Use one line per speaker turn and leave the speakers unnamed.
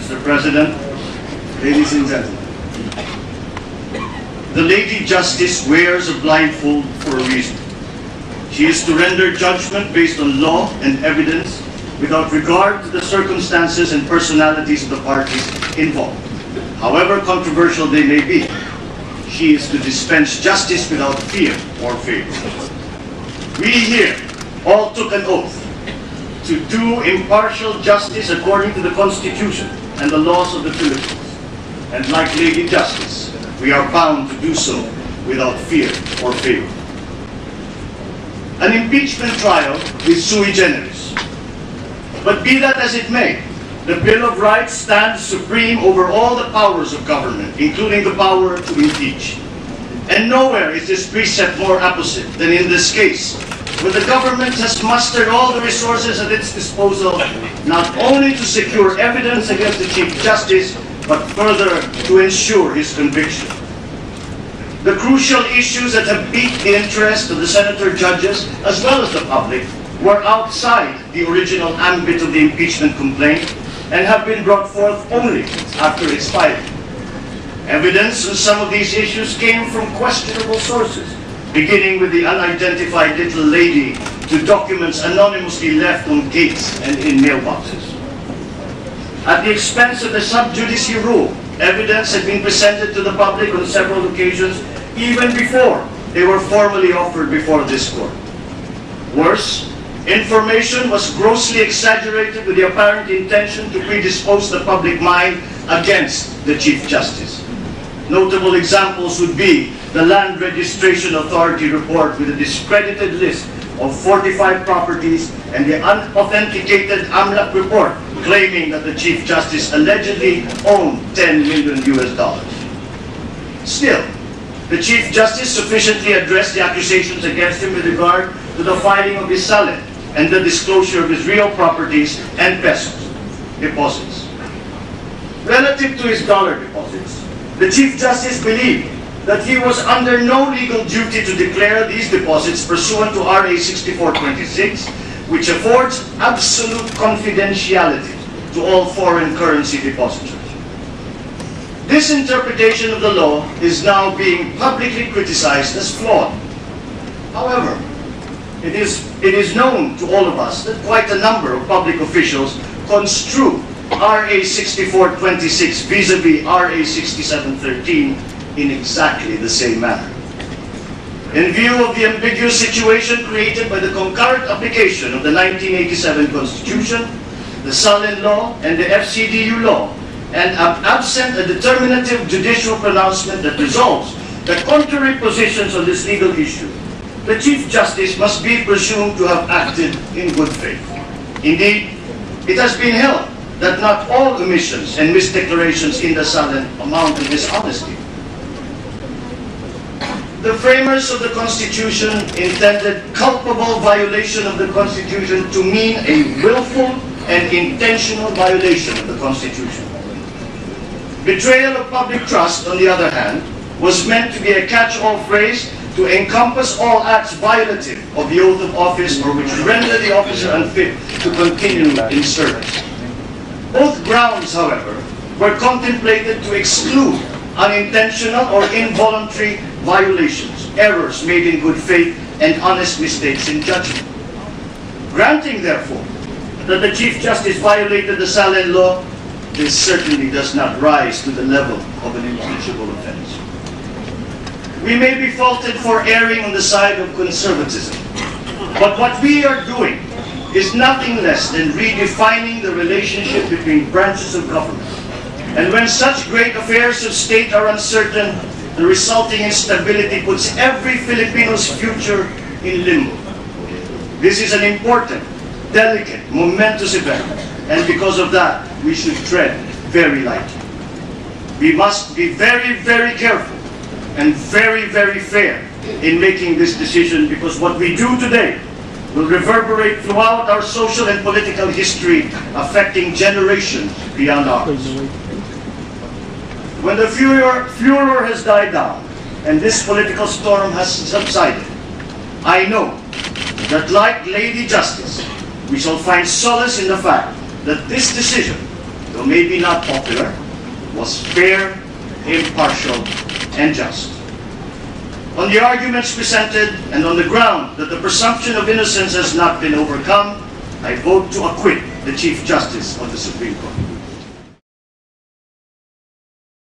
Mr. President, ladies and gentlemen. The Lady Justice wears a blindfold for a reason. She is to render judgment based on law and evidence without regard to the circumstances and personalities of the parties involved, however controversial they may be. She is to dispense justice without fear or favor. We here all took an oath to do impartial justice according to the Constitution and the laws of the Philippines. And like Lady Justice, we are bound to do so without fear or favor. An impeachment trial is sui generis. But be that as it may, the Bill of Rights stands supreme over all the powers of government, including the power to impeach. And nowhere is this precept more apposite than in this case, where the government has mustered all the resources at its disposal, not only to secure evidence against the Chief Justice, but further to ensure his conviction. The crucial issues that have piqued the interest of the senator judges, as well as the public, were outside the original ambit of the impeachment complaint and have been brought forth only after its filing. Evidence on some of these issues came from questionable sources, beginning with the unidentified little lady to documents anonymously left on gates and in mailboxes. At the expense of the sub judice rule, evidence had been presented to the public on several occasions, even before they were formally offered before this court. Worse, information was grossly exaggerated with the apparent intention to predispose the public mind against the Chief Justice. Notable examples would be the Land Registration Authority report with a discredited list of 45 properties and the unauthenticated AMLAC report claiming that the Chief Justice allegedly owned $10 million. Still, the Chief Justice sufficiently addressed the accusations against him with regard to the filing of his salin and the disclosure of his real properties and pesos deposits. Relative to his dollar deposits, the Chief Justice believed that he was under no legal duty to declare these deposits pursuant to RA 6426, which affords absolute confidentiality to all foreign currency depositors. This interpretation of the law is now being publicly criticized as flawed. However, it is known to all of us that quite a number of public officials construe RA 6426 vis-a-vis RA 6713 in exactly the same manner. In view of the ambiguous situation created by the concurrent application of the 1987 Constitution, the Salin Law, and the FCDU Law, and absent a determinative judicial pronouncement that resolves the contrary positions on this legal issue, the Chief Justice must be presumed to have acted in good faith. Indeed, it has been held that not all omissions and misdeclarations in the Salin amount to dishonesty. The framers of the Constitution intended culpable violation of the Constitution to mean a willful and intentional violation of the Constitution. Betrayal of public trust, on the other hand, was meant to be a catch-all phrase to encompass all acts violative of the oath of office or which render the officer unfit to continue in service. Both grounds, however, were contemplated to exclude unintentional or involuntary violations, errors made in good faith, and honest mistakes in judgment. Granting, therefore, that the Chief Justice violated the Salin Law, this certainly does not rise to the level of an impeachable offense. We may be faulted for erring on the side of conservatism, but what we are doing is nothing less than redefining the relationship between branches of government. And when such great affairs of state are uncertain, the resulting instability puts every Filipino's future in limbo. This is an important, delicate, momentous event, and because of that, we should tread very lightly. We must be very, very careful and very, very fair in making this decision, because what we do today will reverberate throughout our social and political history, affecting generations beyond ours. When the furor has died down and this political storm has subsided, I know that like Lady Justice, we shall find solace in the fact that this decision though maybe not popular, was fair, impartial, and just. On the arguments presented and on the ground that the presumption of innocence has not been overcome, I vote to acquit the Chief Justice of the Supreme Court.